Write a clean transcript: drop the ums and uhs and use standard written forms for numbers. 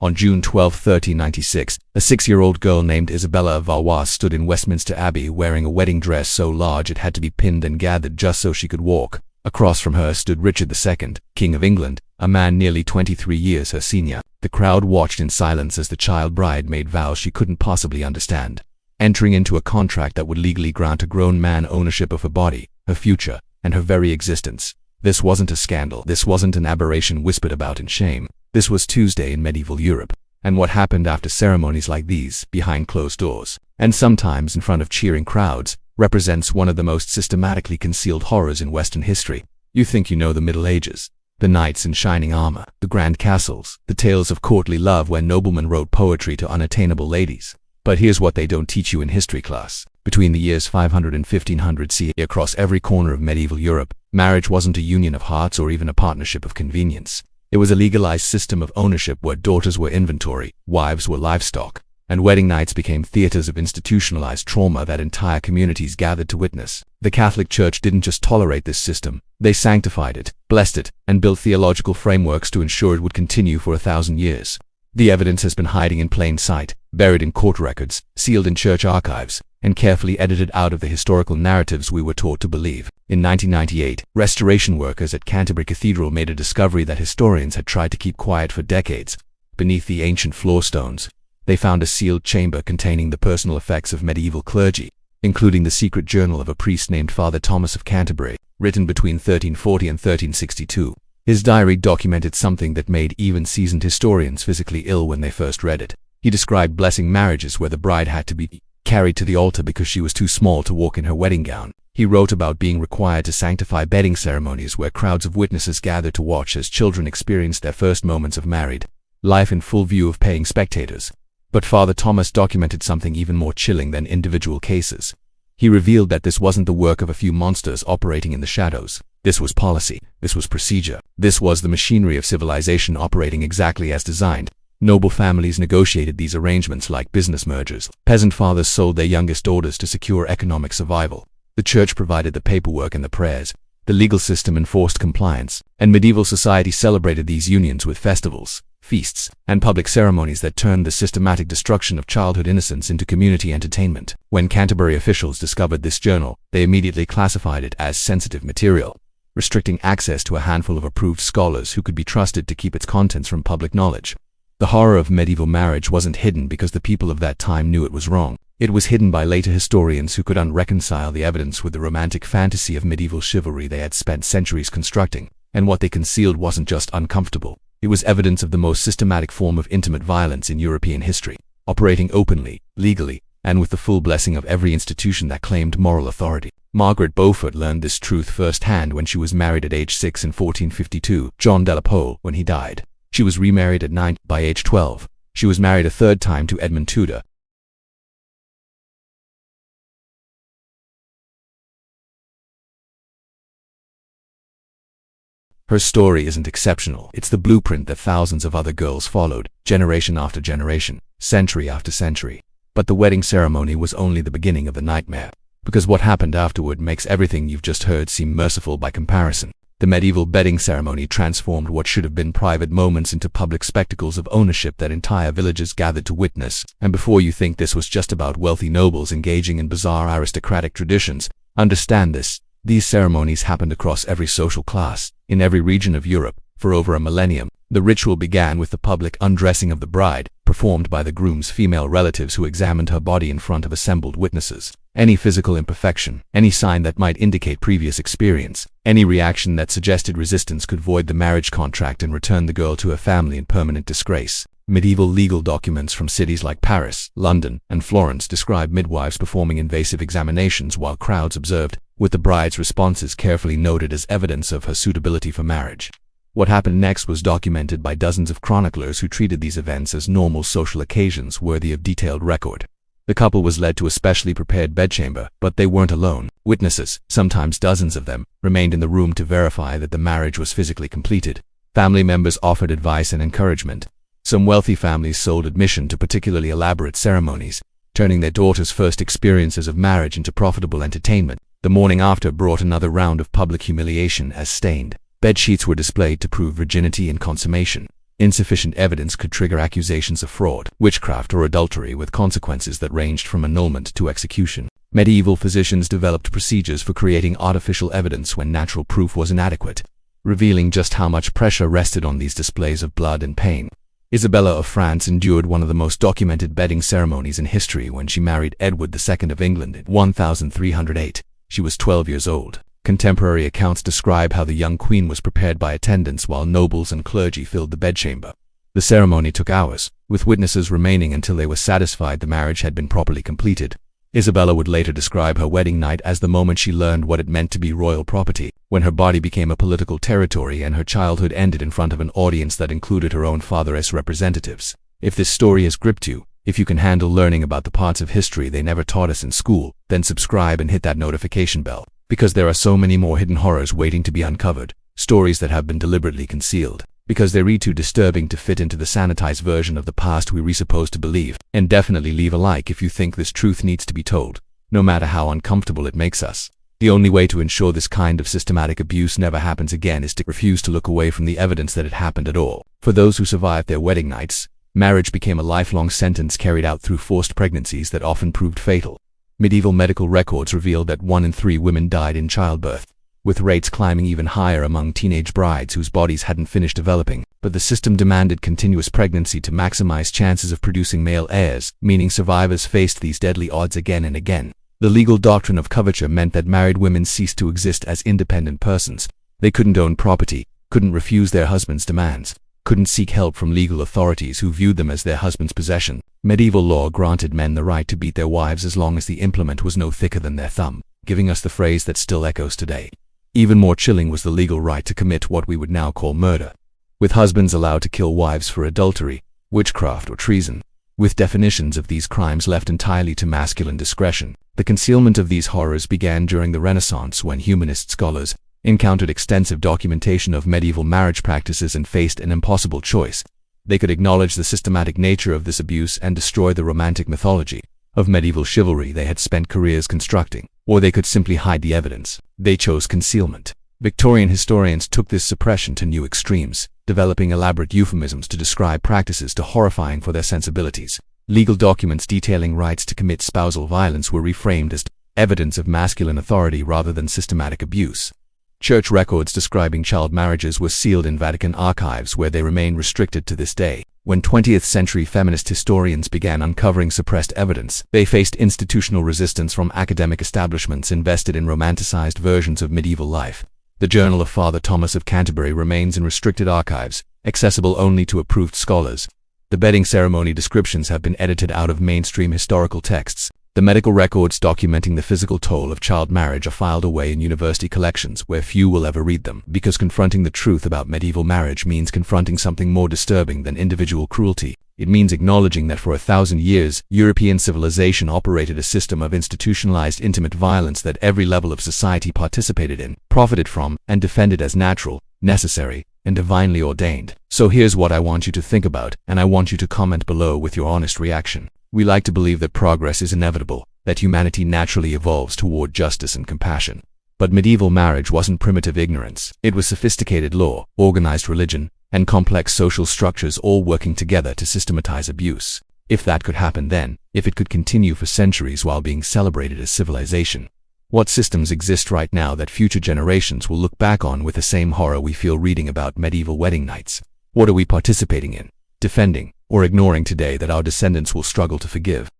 On June 12, 1396, a 6-year-old girl named Isabella of Valois stood in Westminster Abbey wearing a wedding dress so large it had to be pinned and gathered just so she could walk. Across from her stood Richard II, King of England, a man nearly 23 years her senior. The crowd watched in silence as the child bride made vows she couldn't possibly understand, entering into a contract that would legally grant a grown man ownership of her body, her future, and her very existence. This wasn't a scandal. This wasn't an aberration whispered about in shame. This was Tuesday in medieval Europe. And what happened after ceremonies like these, behind closed doors, and sometimes in front of cheering crowds, represents one of the most systematically concealed horrors in Western history. You think you know the Middle Ages, the knights in shining armor, the grand castles, the tales of courtly love where noblemen wrote poetry to unattainable ladies. But here's what they don't teach you in history class. Between the years 500 and 1500 CE, across every corner of medieval Europe, marriage wasn't a union of hearts or even a partnership of convenience. It was a legalized system of ownership where daughters were inventory, wives were livestock, and wedding nights became theaters of institutionalized trauma that entire communities gathered to witness. The Catholic Church didn't just tolerate this system, they sanctified it, blessed it, and built theological frameworks to ensure it would continue for 1,000 years. The evidence has been hiding in plain sight, buried in court records, sealed in church archives, and carefully edited out of the historical narratives we were taught to believe. In 1998, restoration workers at Canterbury Cathedral made a discovery that historians had tried to keep quiet for decades. Beneath the ancient floor stones, they found a sealed chamber containing the personal effects of medieval clergy, including the secret journal of a priest named Father Thomas of Canterbury, written between 1340 and 1362. His diary documented something that made even seasoned historians physically ill when they first read it. He described blessing marriages where the bride had to be carried to the altar because she was too small to walk in her wedding gown. He wrote about being required to sanctify bedding ceremonies where crowds of witnesses gathered to watch as children experienced their first moments of married life in full view of paying spectators. But Father Thomas documented something even more chilling than individual cases. He revealed that this wasn't the work of a few monsters operating in the shadows. This was policy. This was procedure. This was the machinery of civilization operating exactly as designed. Noble families negotiated these arrangements like business mergers. Peasant fathers sold their youngest daughters to secure economic survival. The church provided the paperwork and the prayers. The legal system enforced compliance. And medieval society celebrated these unions with festivals, feasts, and public ceremonies that turned the systematic destruction of childhood innocence into community entertainment. When Canterbury officials discovered this journal, they immediately classified it as sensitive material, restricting access to a handful of approved scholars who could be trusted to keep its contents from public knowledge. The horror of medieval marriage wasn't hidden because the people of that time knew it was wrong. It was hidden by later historians who could unreconcile the evidence with the romantic fantasy of medieval chivalry they had spent centuries constructing. And what they concealed wasn't just uncomfortable. It was evidence of the most systematic form of intimate violence in European history, operating openly, legally, and with the full blessing of every institution that claimed moral authority. Margaret Beaufort learned this truth firsthand when she was married at age 6 in 1452, John de la Pole, when he died. She was remarried at 9. By age 12, she was married a third time to Edmund Tudor. Her story isn't exceptional. It's the blueprint that thousands of other girls followed, generation after generation, century after century. But the wedding ceremony was only the beginning of the nightmare, because what happened afterward makes everything you've just heard seem merciful by comparison. The medieval bedding ceremony transformed what should have been private moments into public spectacles of ownership that entire villages gathered to witness. And before you think this was just about wealthy nobles engaging in bizarre aristocratic traditions, understand this. These ceremonies happened across every social class, in every region of Europe, for over a millennium. The ritual began with the public undressing of the bride, performed by the groom's female relatives who examined her body in front of assembled witnesses. Any physical imperfection, any sign that might indicate previous experience, any reaction that suggested resistance could void the marriage contract and return the girl to her family in permanent disgrace. Medieval legal documents from cities like Paris, London, and Florence describe midwives performing invasive examinations while crowds observed, with the bride's responses carefully noted as evidence of her suitability for marriage. What happened next was documented by dozens of chroniclers who treated these events as normal social occasions worthy of detailed record. The couple was led to a specially prepared bedchamber, but they weren't alone. Witnesses, sometimes dozens of them, remained in the room to verify that the marriage was physically completed. Family members offered advice and encouragement. Some wealthy families sold admission to particularly elaborate ceremonies, turning their daughters' first experiences of marriage into profitable entertainment. The morning after brought another round of public humiliation as stained bed sheets were displayed to prove virginity and consummation. Insufficient evidence could trigger accusations of fraud, witchcraft, or adultery, with consequences that ranged from annulment to execution. Medieval physicians developed procedures for creating artificial evidence when natural proof was inadequate, revealing just how much pressure rested on these displays of blood and pain. Isabella of France endured one of the most documented bedding ceremonies in history when she married Edward II of England in 1308. She was 12 years old. Contemporary accounts describe how the young queen was prepared by attendants while nobles and clergy filled the bedchamber. The ceremony took hours, with witnesses remaining until they were satisfied the marriage had been properly completed. Isabella would later describe her wedding night as the moment she learned what it meant to be royal property, when her body became a political territory and her childhood ended in front of an audience that included her own father as representatives. If this story has gripped you, if you can handle learning about the parts of history they never taught us in school, then subscribe and hit that notification bell, because there are so many more hidden horrors waiting to be uncovered, stories that have been deliberately concealed, because they read too disturbing to fit into the sanitized version of the past we resuppose to believe. And definitely leave a like if you think this truth needs to be told, no matter how uncomfortable it makes us. The only way to ensure this kind of systematic abuse never happens again is to refuse to look away from the evidence that it happened at all. For those who survived their wedding nights, marriage became a lifelong sentence carried out through forced pregnancies that often proved fatal. Medieval medical records revealed that 1 in 3 women died in childbirth, with rates climbing even higher among teenage brides whose bodies hadn't finished developing. But the system demanded continuous pregnancy to maximize chances of producing male heirs, meaning survivors faced these deadly odds again and again. The legal doctrine of coverture meant that married women ceased to exist as independent persons. They couldn't own property, couldn't refuse their husband's demands, couldn't seek help from legal authorities who viewed them as their husband's possession. Medieval law granted men the right to beat their wives as long as the implement was no thicker than their thumb, giving us the phrase that still echoes today. Even more chilling was the legal right to commit what we would now call murder, with husbands allowed to kill wives for adultery, witchcraft, or treason, with definitions of these crimes left entirely to masculine discretion. The concealment of these horrors began during the Renaissance, when humanist scholars encountered extensive documentation of medieval marriage practices and faced an impossible choice. They could acknowledge the systematic nature of this abuse and destroy the romantic mythology of medieval chivalry they had spent careers constructing, or they could simply hide the evidence. They chose concealment. Victorian historians took this suppression to new extremes, developing elaborate euphemisms to describe practices too horrifying for their sensibilities. Legal documents detailing rights to commit spousal violence were reframed as evidence of masculine authority rather than systematic abuse. Church records describing child marriages were sealed in Vatican archives, where they remain restricted to this day. When 20th-century feminist historians began uncovering suppressed evidence, they faced institutional resistance from academic establishments invested in romanticized versions of medieval life. The Journal of Father Thomas of Canterbury remains in restricted archives, accessible only to approved scholars. The bedding ceremony descriptions have been edited out of mainstream historical texts. The medical records documenting the physical toll of child marriage are filed away in university collections, where few will ever read them, because confronting the truth about medieval marriage means confronting something more disturbing than individual cruelty. It means acknowledging that for 1,000 years, European civilization operated a system of institutionalized intimate violence that every level of society participated in, profited from, and defended as natural, necessary, and divinely ordained. So here's what I want you to think about, and I want you to comment below with your honest reaction. We like to believe that progress is inevitable, that humanity naturally evolves toward justice and compassion. But medieval marriage wasn't primitive ignorance. It was sophisticated law, organized religion, and complex social structures all working together to systematize abuse. If that could happen then, if it could continue for centuries while being celebrated as civilization, what systems exist right now that future generations will look back on with the same horror we feel reading about medieval wedding nights? What are we participating in, defending, or ignoring today that our descendants will struggle to forgive?